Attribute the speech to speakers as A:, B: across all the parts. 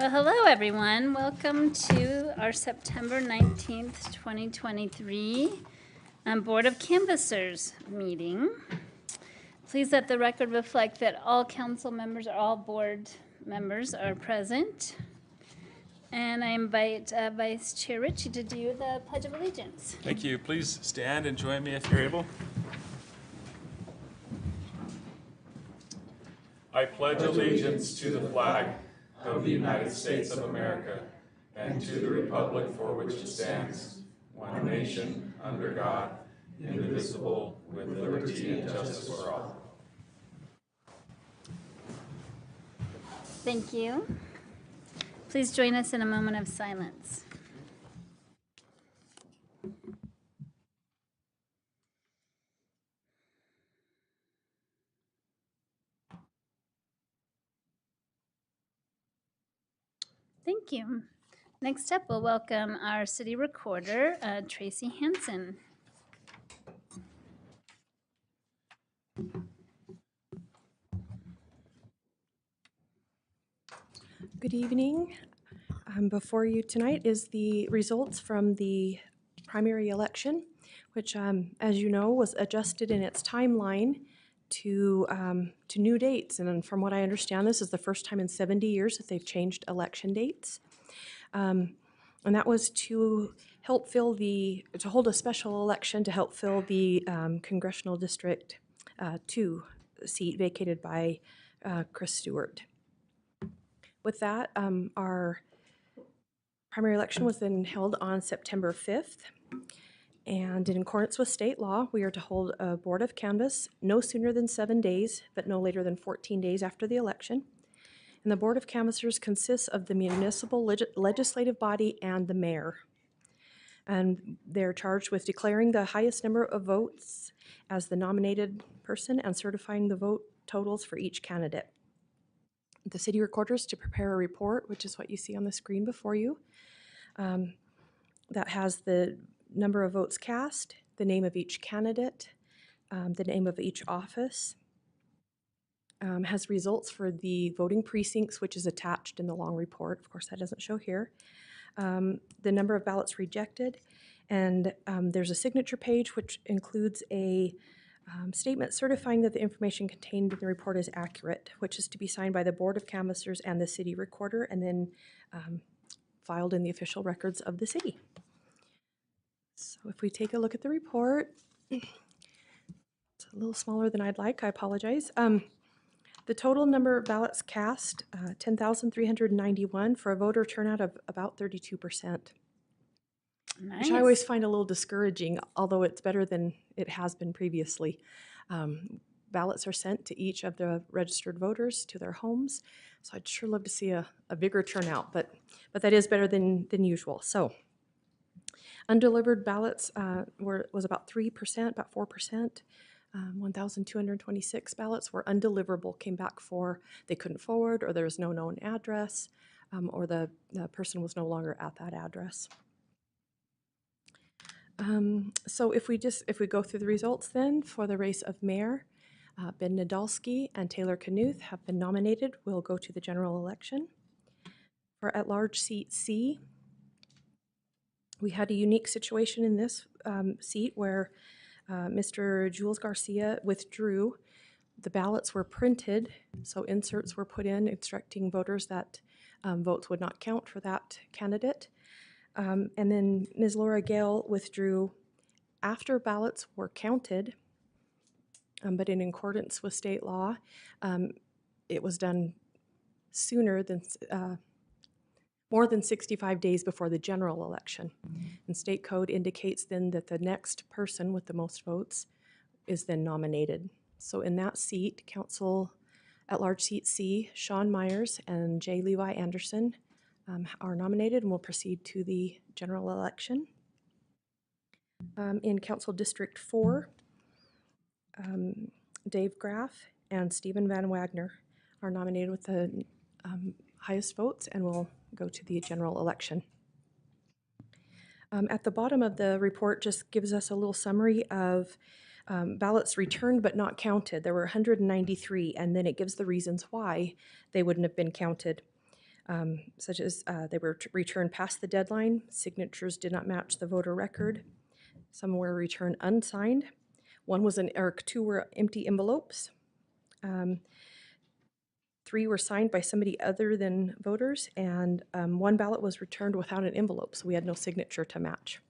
A: Well, hello, everyone. Welcome to our September 19th, 2023 Board of Canvassers meeting. Please let the record reflect that all council members or all board members are present. And I invite Vice Chair Ritchie to do the Pledge of Allegiance.
B: Thank you. Please stand and join me if you're able. I pledge allegiance to the flag of the United States of America and to the republic for which it stands, one nation, under God, indivisible, with liberty and justice for all.
A: Thank you. Please join us in a moment of silence. Thank you. Next up, we'll welcome our city recorder, Tracy Hansen.
C: Good evening. Before you tonight is the results from the primary election, which, as you know, was adjusted in its timeline to new dates. And from what I understand, this is the first time in 70 years that they've changed election dates. And that was to help to hold a special election to help fill the Congressional District 2 seat vacated by Chris Stewart. With that, our primary election was then held on September 5th. And in accordance with state law, we are to hold a board of canvass no sooner than 7 days, but no later than 14 days after the election. And the board of canvassers consists of the municipal legislative body and the mayor. And they're charged with declaring the highest number of votes as the nominated person and certifying the vote totals for each candidate. The city recorders to prepare a report, which is what you see on the screen before you, that has the number of votes cast, the name of each candidate, the name of each office, has results for the voting precincts, which is attached in the long report. Of course, that doesn't show here. The number of ballots rejected, and there's a signature page which includes a statement certifying that the information contained in the report is accurate, which is to be signed by the Board of Canvassers and the city recorder, and then filed in the official records of the city. So if we take a look at the report, it's a little smaller than I'd like, I apologize. The total number of ballots cast, 10,391, for a voter turnout of about 32%.
A: Nice.
C: Which I always find a little discouraging, although it's better than it has been previously. Ballots are sent to each of the registered voters to their homes, so I'd sure love to see a bigger turnout, but that is better than usual. So undelivered ballots was about 3%, about 4%. 1,226 ballots were undeliverable, came back for they couldn't forward, or there was no known address, or the person was no longer at that address. So if we go through the results then for the race of mayor, Ben Nadolski and Taylor Knuth have been nominated. We'll go to the general election. For at-large seat C, we had a unique situation in this seat where Mr. Jules Garcia withdrew. The ballots were printed, so inserts were put in instructing voters that votes would not count for that candidate. And then Ms. Laura Gale withdrew after ballots were counted, but in accordance with state law, it was done sooner than more than 65 days before the general election. And state code indicates then that the next person with the most votes is then nominated. So in that seat, Council at-large seat C, Sean Myers and J. Levi Anderson are nominated and will proceed to the general election. In Council District 4, Dave Graff and Stephen Van Wagner are nominated with the highest votes and will go to the general election. At the bottom of the report just gives us a little summary of ballots returned but not counted. There were 193, and then it gives the reasons why they wouldn't have been counted. such as they were returned past the deadline, signatures did not match the voter record, some were returned unsigned, two were empty envelopes, 3 were signed by somebody other than voters, and 1 ballot was returned without an envelope, so we had no signature to match.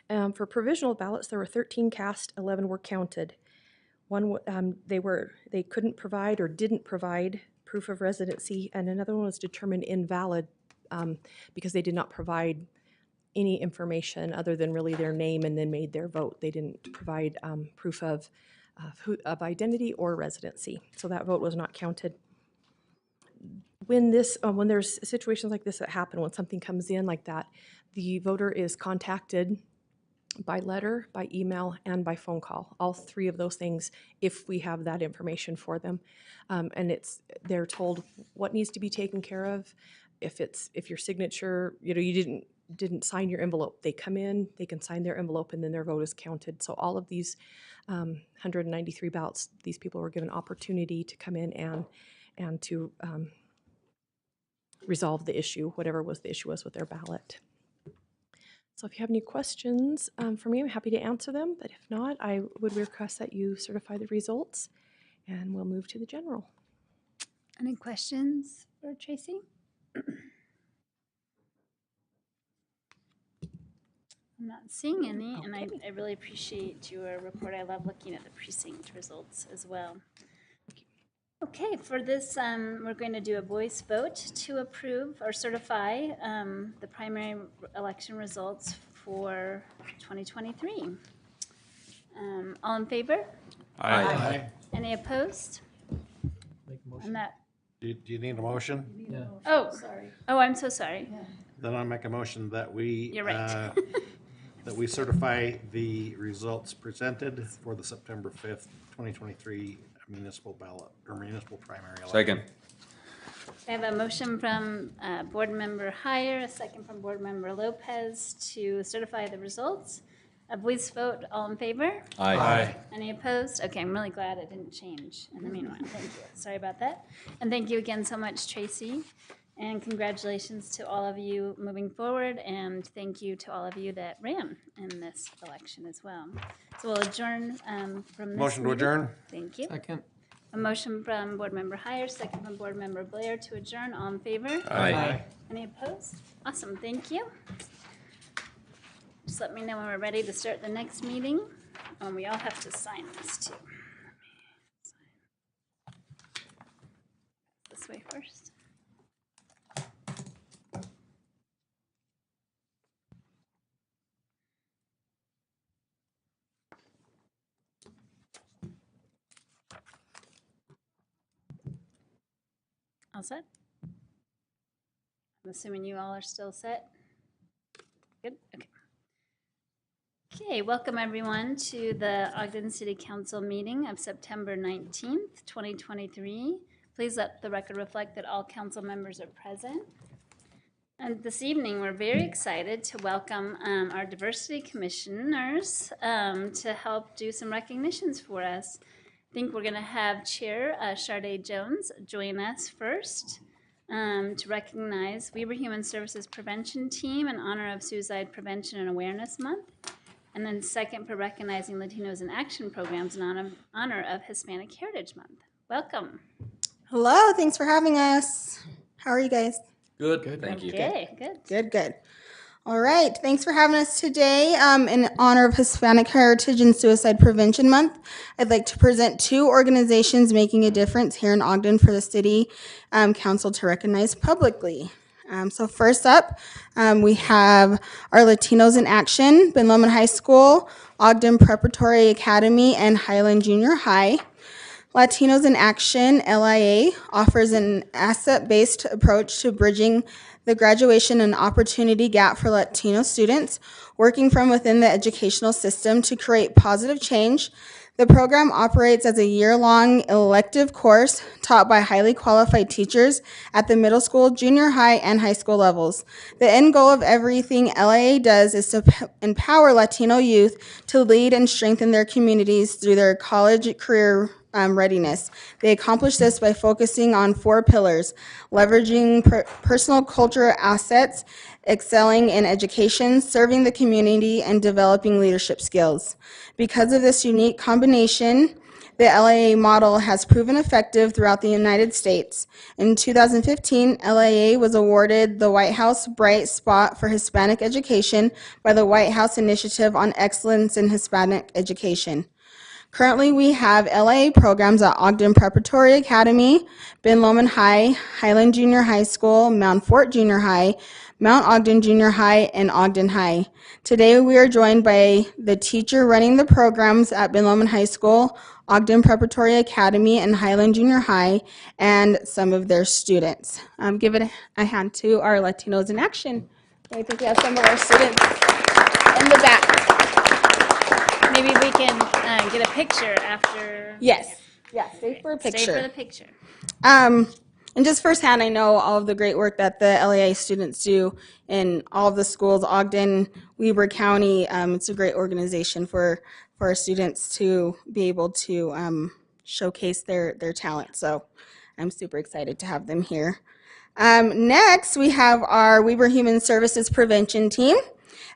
C: For provisional ballots, there were 13 cast, 11 were counted. They couldn't provide or didn't provide proof of residency, and another one was determined invalid because they did not provide any information other than really their name and then made their vote. They didn't provide proof of identity or residency, so that vote was not counted. When there's situations like this that happen, when something comes in like that, the voter is contacted by letter, by email, and by phone call. All 3 of those things, if we have that information for them, and they're told what needs to be taken care of. If your signature, you didn't sign your envelope, they come in, they can sign their envelope, and then their vote is counted. So all of these 193 ballots, these people were given opportunity to come in and to resolve the issue, whatever the issue was with their ballot. So if you have any questions for me, I'm happy to answer them, but if not, I would request that you certify the results, and we'll move to the general.
A: Any questions for Tracy? I'm not seeing any, and I really appreciate your report. I love looking at the precinct results as well. Okay, for this, we're going to do a voice vote to approve or certify the primary election results for 2023. All in favor?
B: Aye.
A: Any opposed?
D: Make a motion.
A: And that,
E: Do you need a motion?
D: Yeah.
A: oh, I'm so sorry.
E: Then I'll make a motion that we.
A: You're right.
E: That we certify the results presented for the September 5th, 2023 municipal ballot or municipal primary election.
B: Second.
A: I have a motion from Board Member Heyer, a second from Board Member Lopez to certify the results. A voice vote, all in favor?
B: Aye.
A: Any opposed? Okay, I'm really glad it didn't change in the meanwhile. Thank you. Sorry about that. And thank you again so much, Tracy. And congratulations to all of you moving forward. And thank you to all of you that ran in this election as well. So we'll adjourn from this
E: Motion to
A: meeting.
E: adjourn?
A: Thank you.
D: Second.
A: A motion from Board Member Heyer, second from Board Member Blair to adjourn. All in favor?
B: Aye.
A: Any opposed? Awesome, thank you. Just let me know when we're ready to start the next meeting. And we all have to sign this too. This way first. All set? I'm assuming you all are still set? Good, okay. Okay, welcome everyone to the Ogden City Council meeting of September 19th, 2023. Please let the record reflect that all council members are present. And this evening, we're very excited to welcome our diversity commissioners to help do some recognitions for us. I think we're gonna have Chair Sharday Jones join us first to recognize Weber Human Services Prevention Team in honor of Suicide Prevention and Awareness Month. And then second for recognizing Latinos in Action programs in honor of Hispanic Heritage Month. Welcome.
F: Hello, thanks for having us. How are you guys?
B: Good. Thank you.
A: Okay, good.
F: Good, good. All right, thanks for having us today. In honor of Hispanic Heritage and Suicide Prevention Month, I'd like to present 2 organizations making a difference here in Ogden for the City Council to recognize publicly. So first up, we have our Latinos in Action, Ben Lomond High School, Ogden Preparatory Academy, and Highland Junior High. Latinos in Action, LIA, offers an asset-based approach to bridging the graduation and opportunity gap for Latino students, working from within the educational system to create positive change. The program operates as a year-long elective course taught by highly qualified teachers at the middle school, junior high, and high school levels. The end goal of everything LIA does is to empower Latino youth to lead and strengthen their communities through their college career readiness. They accomplish this by focusing on 4 pillars: leveraging personal cultural assets, excelling in education, serving the community, and developing leadership skills. Because of this unique combination, the LIA model has proven effective throughout the United States. In 2015, LIA was awarded the White House Bright Spot for Hispanic Education by the White House Initiative on Excellence in Hispanic Education. Currently, we have LIA programs at Ogden Preparatory Academy, Ben Lomond High, Highland Junior High School, Mount Fort Junior High, Mount Ogden Junior High, and Ogden High. Today, we are joined by the teacher running the programs at Ben Lomond High School, Ogden Preparatory Academy, and Highland Junior High, and some of their students. Give it a hand to our Latinos in Action. I think we have some of our students in the back.
A: Maybe we can get a picture after.
F: Yes. Yeah, stay for a picture.
A: Stay for the picture.
F: And just firsthand, I know all of the great work that the LEA students do in all of the schools, Ogden, Weber County. It's a great organization for our students to be able to showcase their talent. So I'm super excited to have them here. Next, we have our Weber Human Services Prevention Team.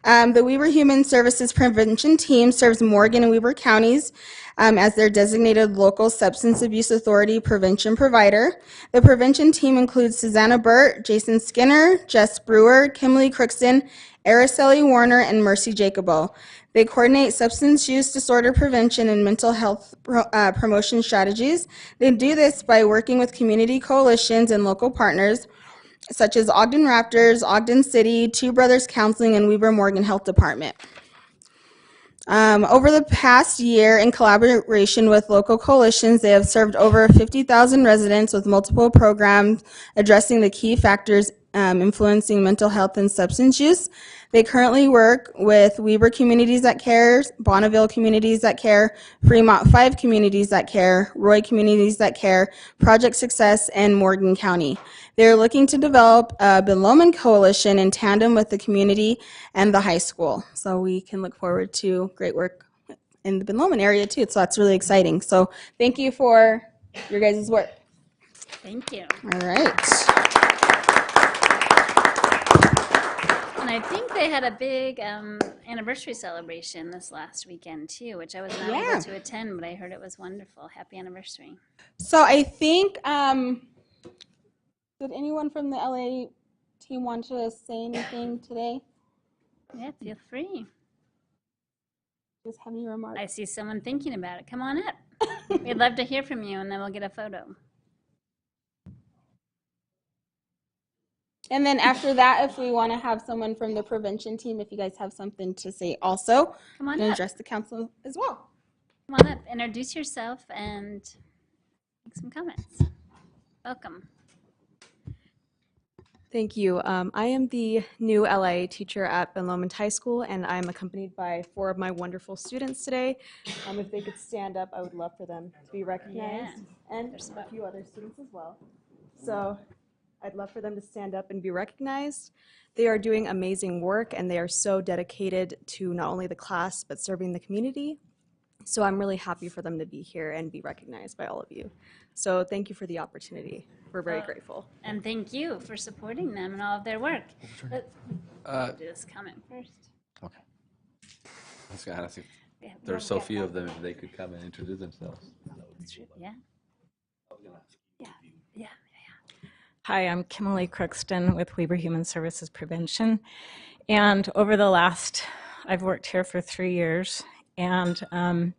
F: The Weber Human Services Prevention Team serves Morgan and Weber counties as their designated local substance abuse authority prevention provider. The prevention team includes Susanna Burt, Jason Skinner, Jess Brewer, Kimberly Crookston, Araceli Warner, and Mercy Jacobo. They coordinate substance use disorder prevention and mental health promotion strategies. They do this by working with community coalitions and local partners, such as Ogden Raptors, Ogden City, Two Brothers Counseling, and Weber Morgan Health Department. Over the past year, in collaboration with local coalitions, they have served over 50,000 residents with multiple programs addressing the key factors influencing mental health and substance use. They currently work with Weber Communities That Care, Bonneville Communities That Care, Fremont 5 Communities That Care, Roy Communities That Care, Project Success, and Morgan County. They're looking to develop a Ben Lomond coalition in tandem with the community and the high school. So we can look forward to great work in the Ben Lomond area too. So that's really exciting. So thank you for your guys' work.
A: Thank you.
F: All right.
A: And I think they had a big anniversary celebration this last weekend too, which I was not able to attend, but I heard it was wonderful. Happy anniversary.
F: So I think, did anyone from the LA team want to say anything today?
A: Yeah, feel free.
F: Just have any remarks?
A: I see someone thinking about it. Come on up. We'd love to hear from you, and then we'll get a photo.
F: And then after that, if we want to have someone from the prevention team, if you guys have something to say also,
A: Come on
F: and
A: up.
F: address the council as well.
A: Come on up. Introduce yourself and make some comments. Welcome.
C: Thank you. I am the new LIA teacher at Ben Lomond High School, and I'm accompanied by 4 of my wonderful students today. If they could stand up, I would love for them to be recognized, and there's a few other students as well. So I'd love for them to stand up and be recognized. They are doing amazing work, and they are so dedicated to not only the class, but serving the community. So I'm really happy for them to be here and be recognized by all of you. So thank you for the opportunity. We're very grateful.
A: And thank you for supporting them and all of their work. I'll do this comment first.
G: Okay. I was gonna ask if
A: Yeah,
G: there's so few of them, if they could come and introduce themselves.
A: Yeah. Yeah.
H: Hi, I'm Kimberly Crookston with Weber Human Services Prevention. And over the last, I've worked here for 3 years and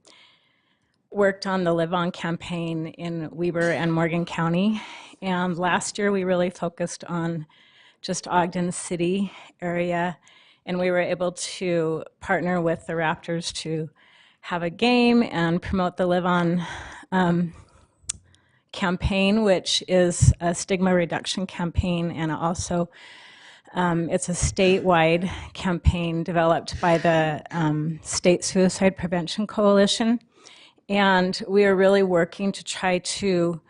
H: worked on the Live On campaign in Weber and Morgan County. And last year we really focused on just Ogden City area. And we were able to partner with the Raptors to have a game and promote the Live On campaign, which is a stigma reduction campaign, and also it's a statewide campaign developed by the State Suicide Prevention Coalition. And we are really working to try to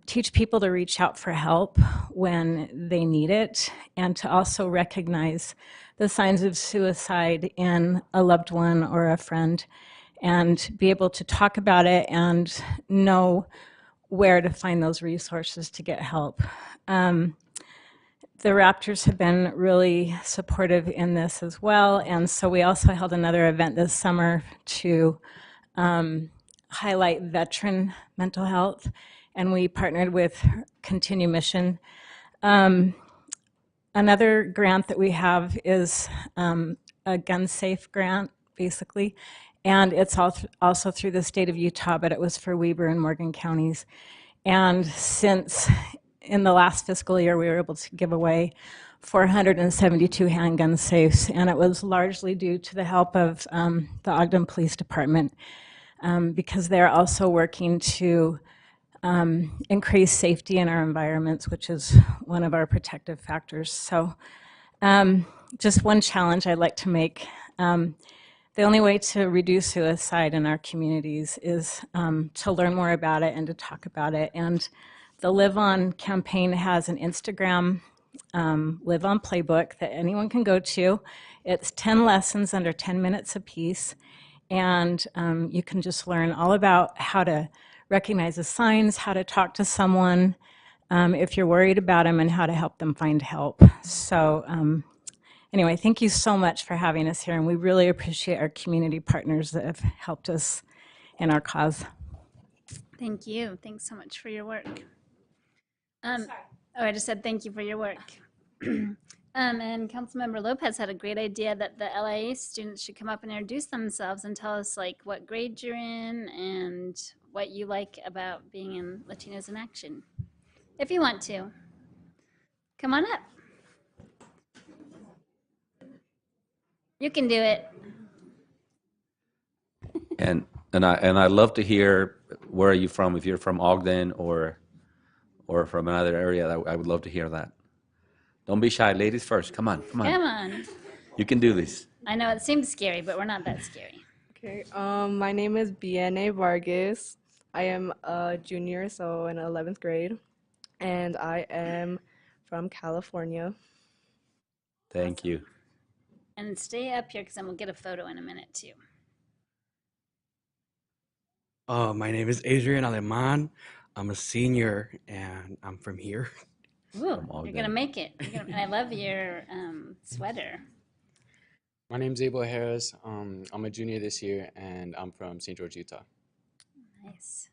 H: teach people to reach out for help when they need it, and to also recognize the signs of suicide in a loved one or a friend, and be able to talk about it and know where to find those resources to get help. The Raptors have been really supportive in this as well, and so we also held another event this summer to highlight veteran mental health, and we partnered with Continue Mission. Another grant that we have is a gun safe grant, basically, and it's also through the state of Utah, but it was for Weber and Morgan counties. And since in the last fiscal year, we were able to give away 472 handgun safes, and it was largely due to the help of the Ogden Police Department, because they're also working to increase safety in our environments, which is one of our protective factors. So just one challenge I'd like to make. The only way to reduce suicide in our communities is to learn more about it and to talk about it. And the Live On campaign has an Instagram Live On playbook that anyone can go to. It's 10 lessons under 10 minutes apiece. And you can just learn all about how to recognize the signs, how to talk to someone if you're worried about them, and how to help them find help. So anyway, thank you so much for having us here, and we really appreciate our community partners that have helped us in our cause.
A: Thank you. Thanks so much for your work. I just said thank you for your work. And Councilmember Lopez had a great idea that the LIA students should come up and introduce themselves and tell us like what grade you're in and what you like about being in Latinos in Action. If you want to, come on up. You can do it.
G: And I'd love to hear, where are you from? If you're from Ogden or from another area, I would love to hear that. Don't be shy. Ladies first. Come on.
A: Come on.
G: You can do this.
A: I know it seems scary, but we're not that scary.
I: Okay. My name is Biene Vargas. I am a junior, so in 11th grade, and I am from California.
G: Thank you.
A: And stay up here because then we'll get a photo in a minute too.
J: My name is Adrian Aleman. I'm a senior, and I'm from here.
A: Ooh, you're gonna make it. And I love your sweater.
K: My name's Abel Harris. I'm a junior this year, and I'm from St. George, Utah.
A: Nice.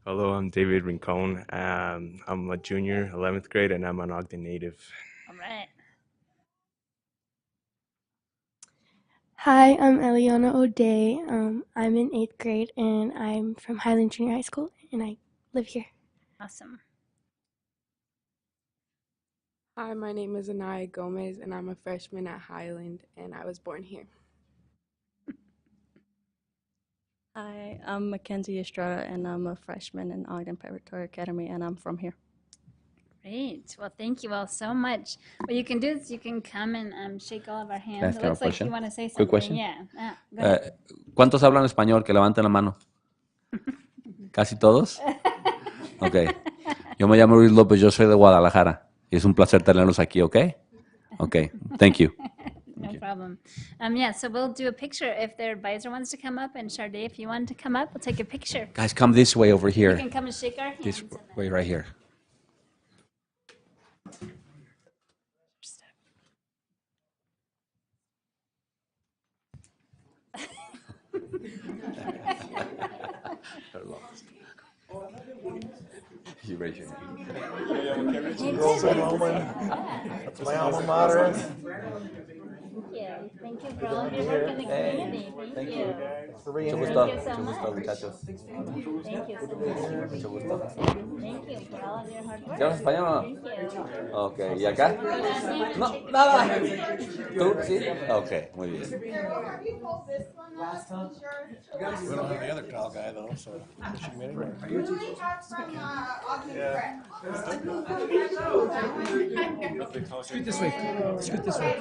L: Hello, I'm David Rincon. I'm a junior, 11th grade, and I'm an Ogden native.
A: All right.
M: Hi, I'm Eliana O'Day. I'm in 8th grade, and I'm from Highland Junior High School, and I live here.
A: Awesome.
N: Hi, my name is Anaya Gomez, and I'm a freshman at Highland, and I was born here.
O: Hi, I'm Mackenzie Estrada, and I'm a freshman in Ogden Preparatory Academy, and I'm from here.
A: Great. Well, thank you all so much. What you can do is you can come and shake all of our hands.
G: Ask
A: It
G: her a
A: looks like
G: question?
A: you want to say something.
G: Quick question.
A: Yeah. Go ahead.
G: ¿Cuántos hablan español? Que levanten la mano. ¿Casi todos? Ok. Yo me llamo Luis López, yo soy de Guadalajara. Y es un placer tenerlos aquí, ¿ok? Ok. Thank you.
A: No problem. Yeah, so we'll do a picture. If their advisor wants to come up, and Charday, if you want to come up, we'll take a picture.
G: Guys, come this way over here.
A: You can come and shake our hands.
G: This way right here. You raise your hand.
E: Girls in Lowland. That's my alma mater.
A: Thank you. Thank you for all of your work in the community. Thank you.
E: Thanks for being
A: Thank
E: here.
A: you so much. Thank you so much. Thank you for all of your hard work.
G: ¿Qué hablas español o no?
A: Thank you.
G: Ok, ¿y acá? No, nada. ¿Tú? Sí. Ok, muy bien.
E: We don't have the other tall guy though, so we should get
D: Scoot this way. Scoot this way.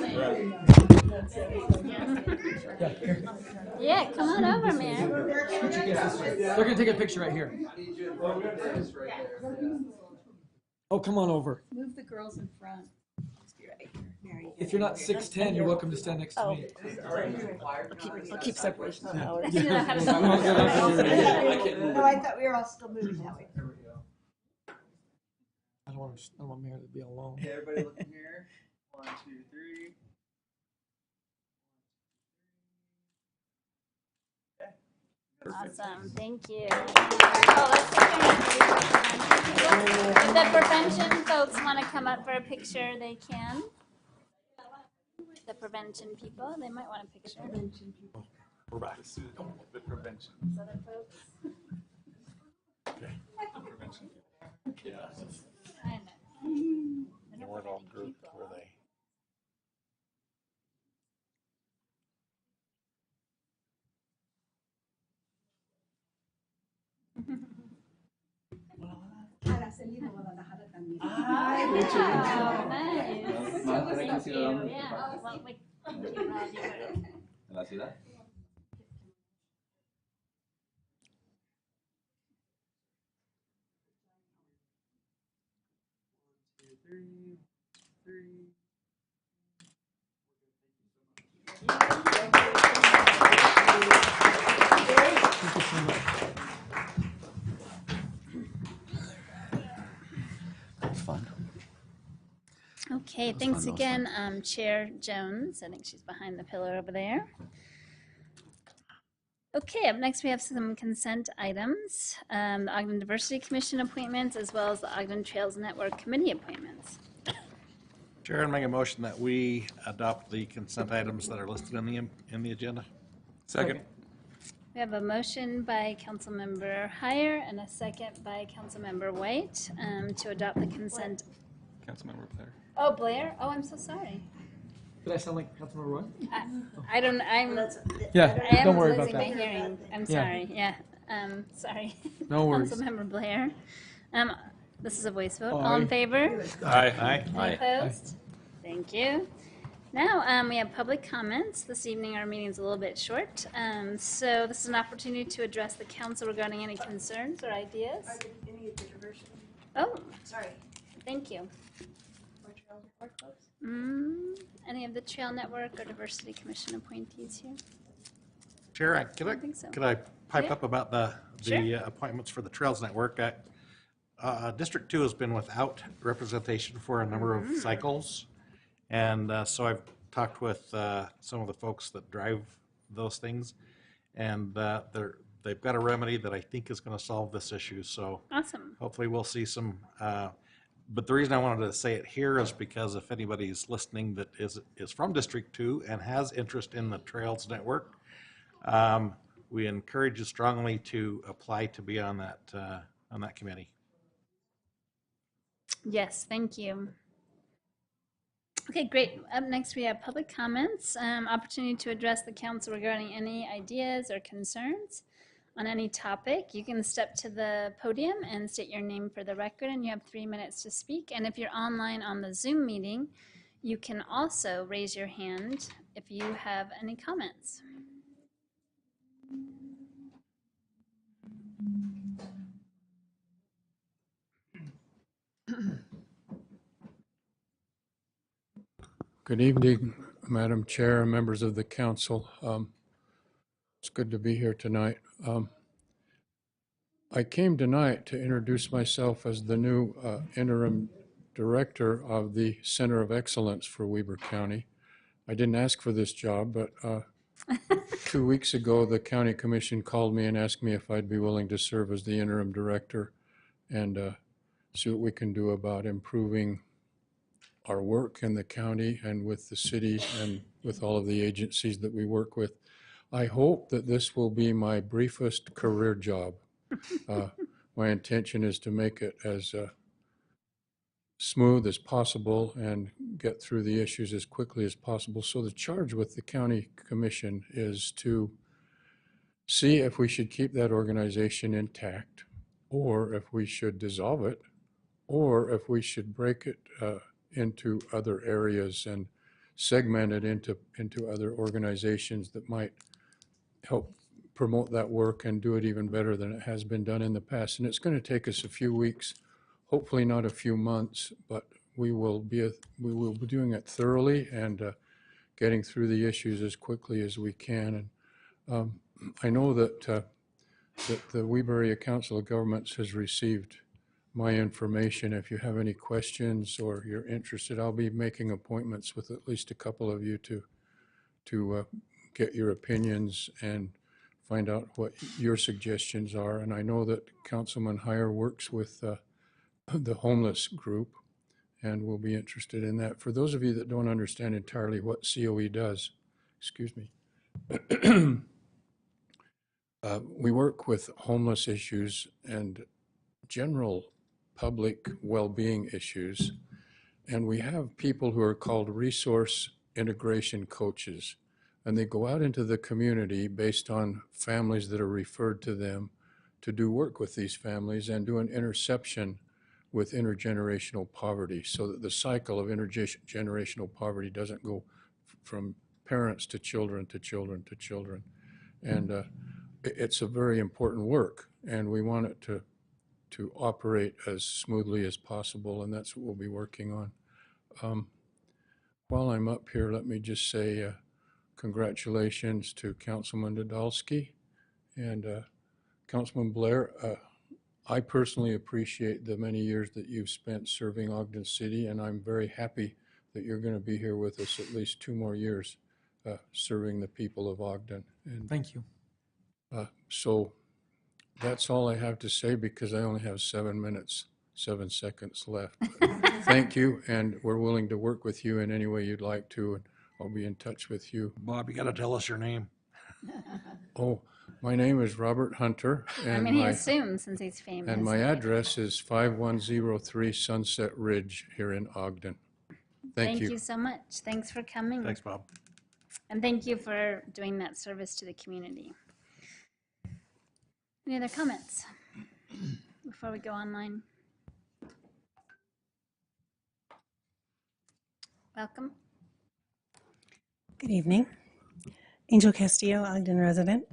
A: Yeah, come on over, man.
D: They're gonna take a picture right here. Oh, come on over.
P: Move the girls in front. Just be right here.
D: If you're not 6'10", you're welcome to stand next to me.
O: I'll keep separation of powers.
D: Yeah.
P: No, I thought we were all still moving that way.
D: I don't want Mary to be alone.
Q: Okay, everybody looking here. 1, 2, 3.
A: Awesome, thank you. Oh, let's take if the prevention folks want to come up for a picture, they can. The prevention people, they might want a picture.
B: We're back. The prevention.
A: Other folks.
B: Okay. Prevention. Yeah.
A: I know.
E: They weren't all grouped, were they?
P: Araceli de Guadalajara también.
A: Ay,
P: mucho
A: nice. Thank you. Yeah. Well, thank you, Roger.
G: ¿En la ciudad? That's fun.
A: Okay, thanks again, Chair Jones. I think she's behind the pillar over there. Okay, up next we have some consent items, the Ogden Diversity Commission appointments, as well as the Ogden Trails Network Committee appointments.
E: Chair, I make a motion that we adopt the consent items that are listed in the agenda.
B: Second.
A: We have a motion by Councilmember Heyer and a second by Councilmember White to adopt the consent.
B: Councilmember Blair.
A: Oh, Blair? Oh, I'm so sorry.
D: Did I sound like Councilmember Roy?
A: I don't,
D: Yeah,
A: I am
D: don't worry about
A: losing my
D: that.
A: hearing. I'm
D: Yeah.
A: sorry, yeah. Sorry.
D: No worries.
A: Councilmember Blair. This is a voice vote.
D: Aye.
A: All in favor?
B: Aye.
A: Any opposed? Thank you. Now, we have public comments. This evening, our meeting's a little bit short. So this is an opportunity to address the council regarding any concerns or ideas.
P: Are there any of the diversion?
A: Oh,
P: Sorry.
A: thank you.
P: Or trails report, folks?
A: Any of the Trail Network or Diversity Commission appointees here?
E: Chair,
A: think so.
E: could I pipe
A: Yeah.
E: up about the
A: Sure.
E: appointments for the Trails Network? District 2 has been without representation for a number of cycles. And so I've talked with some of the folks that drive those things, and they've got a remedy that I think is going to solve this issue. So
A: Awesome.
E: hopefully we'll see some. But the reason I wanted to say it here is because if anybody's listening that is from District 2 and has interest in the Trails Network, we encourage you strongly to apply to be on that committee.
A: Yes, thank you. Okay, great. Up next, we have public comments, opportunity to address the council regarding any ideas or concerns on any topic. You can step to the podium and state your name for the record, and you have 3 minutes to speak. And if you're online on the Zoom meeting, you can also raise your hand if you have any comments.
R: Good evening, Madam Chair and members of the council. It's good to be here tonight. I came tonight to introduce myself as the new interim director of the Center of Excellence for Weber County. I didn't ask for this job, but 2 weeks ago, the county commission called me and asked me if I'd be willing to serve as the interim director and see what we can do about improving our work in the county and with the city and with all of the agencies that we work with. I hope that this will be my briefest career job. My intention is to make it as smooth as possible and get through the issues as quickly as possible. So the charge with the county commission is to see if we should keep that organization intact, or if we should dissolve it, or if we should break it into other areas and segment it into other organizations that might help promote that work and do it even better than it has been done in the past. And it's going to take us a few weeks, hopefully not a few months, but we will be doing it thoroughly and getting through the issues as quickly as we can. And I know that the Weber Area Council of Governments has received my information. If you have any questions or you're interested, I'll be making appointments with at least a couple of you to get your opinions and find out what your suggestions are. And I know that Councilman Heyer works with the homeless group and will be interested in that. For those of you that don't understand entirely what COE does, excuse me, we work with homeless issues and general public well-being issues, and we have people who are called resource integration coaches, and they go out into the community based on families that are referred to them to do work with these families and do an interception with intergenerational poverty so that the cycle of intergenerational poverty doesn't go from parents to children to children to children. And it's a very important work, and we want it to operate as smoothly as possible, and that's what we'll be working on. While I'm up here, let me just say congratulations to Councilman Dodalski and Councilman Blair. I personally appreciate the many years that you've spent serving Ogden City, and I'm very happy that you're going to be here with us at least 2 more years serving the people of Ogden. And
D: thank you.
R: So that's all I have to say because I only have 7 minutes, 7 seconds left. Thank you, and we're willing to work with you in any way you'd like to, and I'll be in touch with you.
E: Bob, you got to tell us your name.
R: Oh, my name is Robert Hunter. And
A: I mean, he assumes since he's famous.
R: And my address is 5103 Sunset Ridge here in Ogden. Thank you.
A: Thank you so much. Thanks for coming.
E: Thanks, Bob.
A: And thank you for doing that service to the community. Any other comments before we go online? Welcome.
S: Good evening. Angel Castillo, Ogden resident.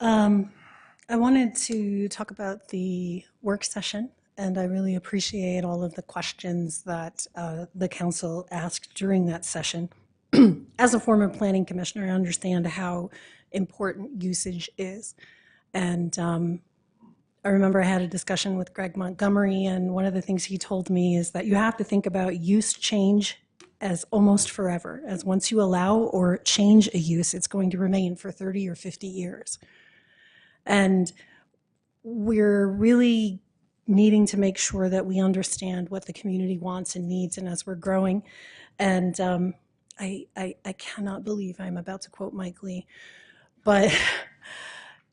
S: I wanted to talk about the work session, and I really appreciate all of the questions that the council asked during that session. As a former planning commissioner, I understand how important usage is. And I remember I had a discussion with Greg Montgomery, and one of the things he told me is that you have to think about use change as almost forever, as once you allow or change a use, it's going to remain for 30 or 50 years. And we're really needing to make sure that we understand what the community wants and needs, and as we're growing. And I cannot believe I'm about to quote Mike Lee, but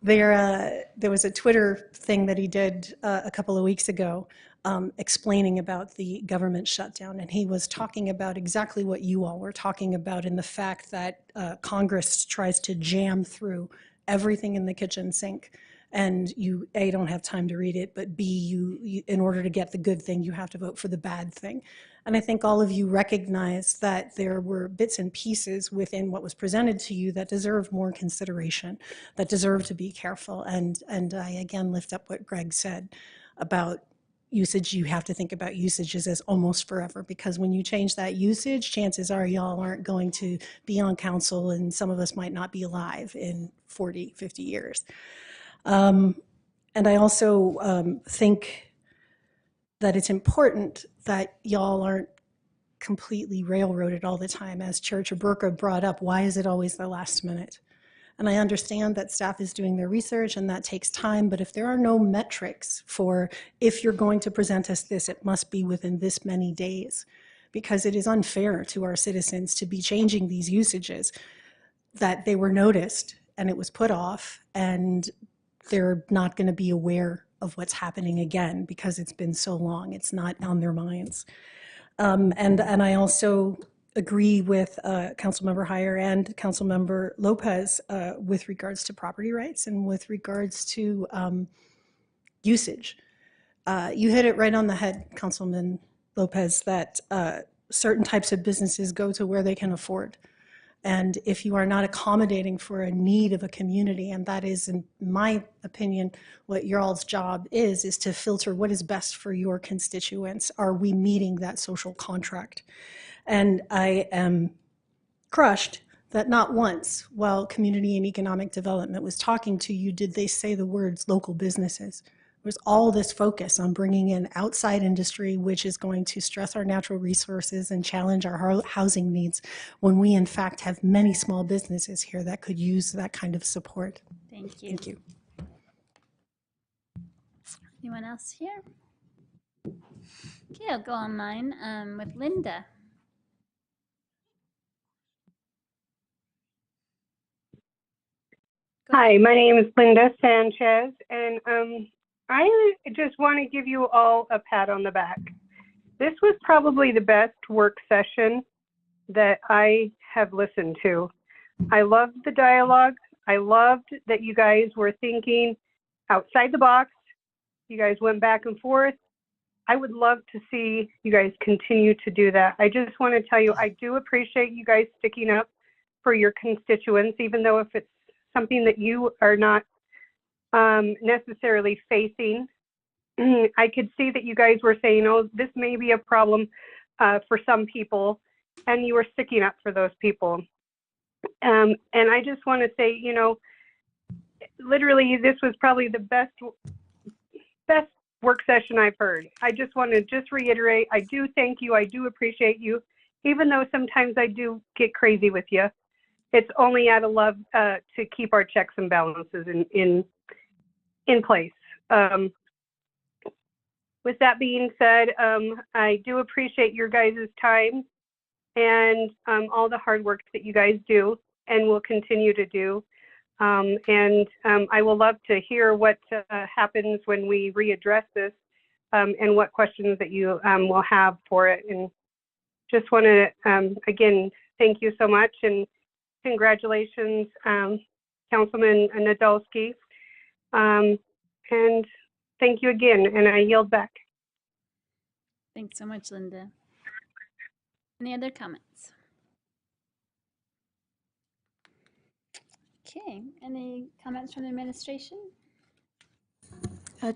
S: there was a Twitter thing that he did a couple of weeks ago explaining about the government shutdown, and he was talking about exactly what you all were talking about in the fact that Congress tries to jam through everything in the kitchen sink, and you, A, don't have time to read it, but B, you in order to get the good thing, you have to vote for the bad thing. And I think all of you recognize that there were bits and pieces within what was presented to you that deserve more consideration, that deserve to be careful. And I again lift up what Greg said about usage. You have to think about usages as almost forever, because when you change that usage, chances are y'all aren't going to be on council, and some of us might not be alive in 40, 50 years. And I also think that it's important that y'all aren't completely railroaded all the time. As Chair Chaburka brought up, why is it always the last minute? And I understand that staff is doing their research and that takes time, but if there are no metrics for if you're going to present us this, it must be within this many days, because it is unfair to our citizens to be changing these usages that they were noticed and it was put off, and they're not going to be aware of what's happening again because it's been so long. It's not on their minds. And I also agree with Councilmember Heyer and Councilmember Lopez with regards to property rights and with regards to usage. You hit it right on the head, Councilman Lopez, that certain types of businesses go to where they can afford. And if you are not accommodating for a need of a community, and that is, in my opinion, what your all's job is to filter what is best for your constituents. Are we meeting that social contract? And I am crushed that not once, while Community and Economic Development was talking to you, did they say the words local businesses. There was all this focus on bringing in outside industry, which is going to stress our natural resources and challenge our housing needs, when we in fact have many small businesses here that could use that kind of support.
A: Thank you.
S: Thank you.
A: Anyone else here? Okay, I'll go online with Linda.
T: Hi, my name is Linda Sanchez, and I just want to give you all a pat on the back. This was probably the best work session that I have listened to. I loved the dialogue. I loved that you guys were thinking outside the box. You guys went back and forth. I would love to see you guys continue to do that. I just want to tell you, I do appreciate you guys sticking up for your constituents, even though if it's something that you are not necessarily facing. I could see that you guys were saying, oh, this may be a problem for some people, and you were sticking up for those people. And I just want to say, you know, literally, this was probably the best work session I've heard. I just want to reiterate, I do thank you. I do appreciate you, even though sometimes I do get crazy with you. It's only out of love to keep our checks and balances in place. With that being said, I do appreciate your guys' time and all the hard work that you guys do and will continue to do. And I will love to hear what happens when we readdress this and what questions that you will have for it. And just want to, again, thank you so much. And congratulations, Councilman Nadolski. And thank you again, and I yield back.
A: Thanks so much, Linda. Any other comments? Okay, any comments from the administration?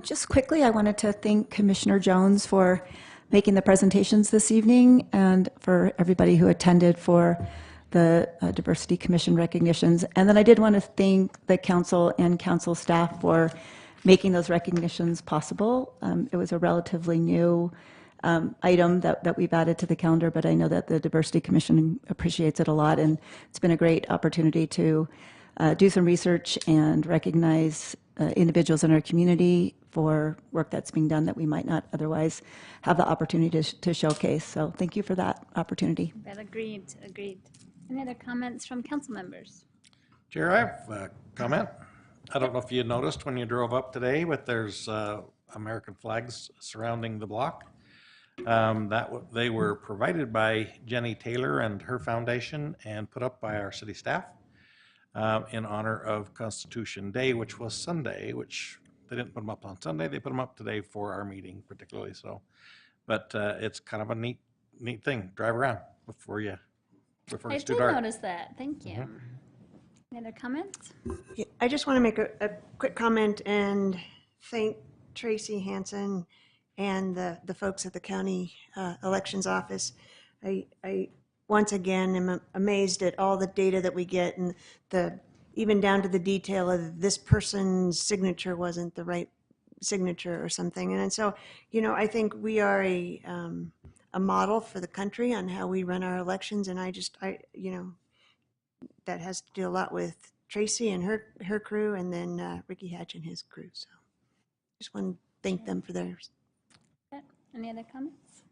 U: Just quickly, I wanted to thank Commissioner Jones for making the presentations this evening and for everybody who attended for the Diversity Commission recognitions. And then I did want to thank the council and council staff for making those recognitions possible. It was a relatively new item that we've added to the calendar, but I know that the Diversity Commission appreciates it a lot, and it's been a great opportunity to do some research and recognize individuals in our community for work that's being done that we might not otherwise have the opportunity to showcase. So thank you for that opportunity.
A: That agreed. Any other comments from council members?
E: Chair, I have a comment. I don't know if you noticed when you drove up today, but there's American flags surrounding the block. They were provided by Jenny Taylor and her foundation and put up by our city staff in honor of Constitution Day, which was Sunday, which they didn't put them up on Sunday. They put them up today for our meeting particularly. So, but it's kind of a neat thing. Drive around before it's too dark.
A: I did notice that. Thank you. Any other comments?
P: Yeah, I just want to make a quick comment and thank Tracy Hansen and the folks at the county elections office. I once again am amazed at all the data that we get, and even down to the detail of this person's signature wasn't the right signature or something. And so, you know, I think we are a model for the country on how we run our elections, and you know, that has to do a lot with Tracy and her crew, and then Ricky Hatch and his crew. So just want to thank them for theirs.
A: Any other comments?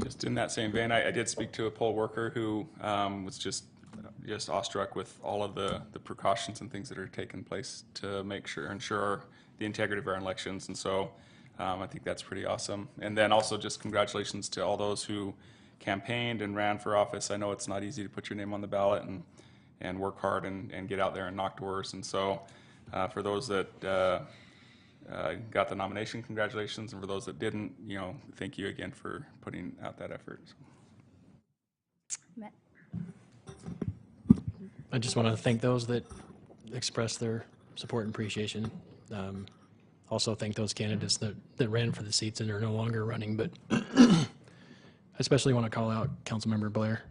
V: Just in that same vein, I did speak to a poll worker who was just awestruck with all of the precautions and things that are taking place to ensure the integrity of our elections. And so I think that's pretty awesome. And then also just congratulations to all those who campaigned and ran for office. I know it's not easy to put your name on the ballot and work hard and get out there and knock doors. And so for those that got the nomination, congratulations. And for those that didn't, you know, thank you again for putting out that effort.
C: I just want to thank those that expressed their support and appreciation. Also thank those candidates that ran for the seats and are no longer running, but I especially want to call out Councilmember Blair.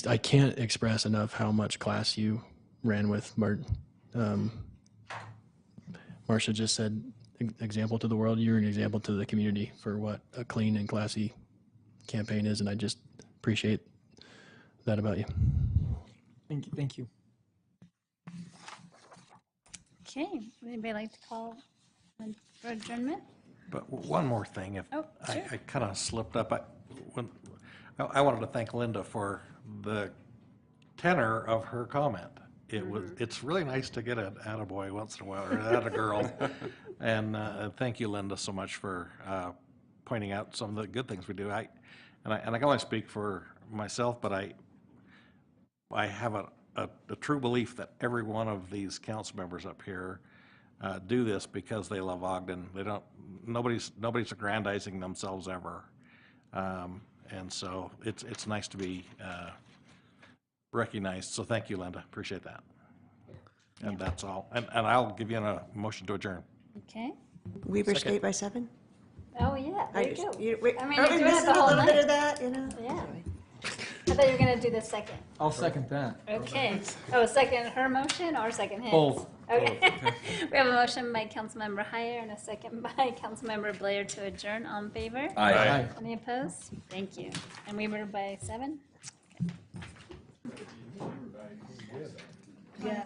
C: I can't express enough how much class you ran with, Marcia just said, example to the world. You're an example to the community for what a clean and classy campaign is, and I just appreciate that about you.
D: Thank you. Thank you.
A: Okay, would anybody like to call for adjournment?
E: But one more thing, if
A: Oh, sure.
E: I kind of slipped up. I wanted to thank Linda for the tenor of her comment. It's really nice to get an attaboy once in a while, or an attagirl. And thank you, Linda, so much for pointing out some of the good things we do. I can only speak for myself, but I have a true belief that every one of these council members up here do this because they love Ogden. Nobody's aggrandizing themselves ever, and so it's nice to be recognized. So thank you, Linda. Appreciate that. And that's all. And I'll give you a motion to adjourn.
A: Okay.
P: Weber State by 7?
A: Oh, yeah, there you go. I mean,
P: Are
A: you're
P: we
A: doing it
P: missing
A: the
P: a
A: whole
P: little bit
A: night.
P: of that, you know?
A: Yeah. I thought you were going to do the second.
D: I'll second that.
A: Okay. Oh, second her motion or second his?
D: Both.
A: Okay. We have a motion by Councilmember Heyer and a second by Councilmember Blair to adjourn. All in favor?
G: Aye. Aye.
A: Any opposed? Thank you. And we were by 7? Okay.
P: Yeah.